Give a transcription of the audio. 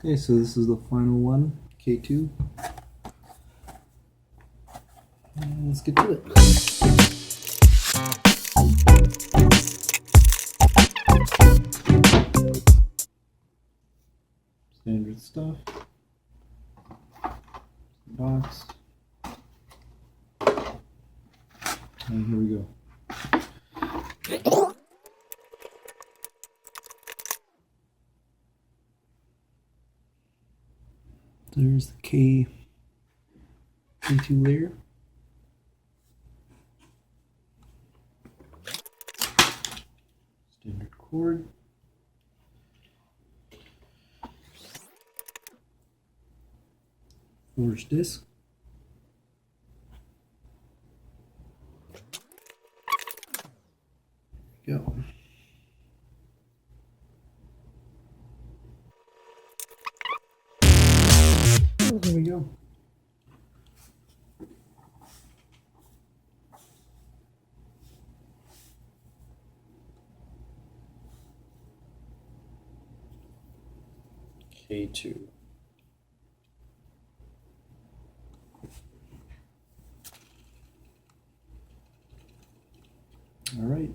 Okay, so this is the final one, K2. And let's get to it. Standard stuff. Box. And here we go. There's the K2 layer. Standard cord. Forged disc. There we go. There we go. K2. All right.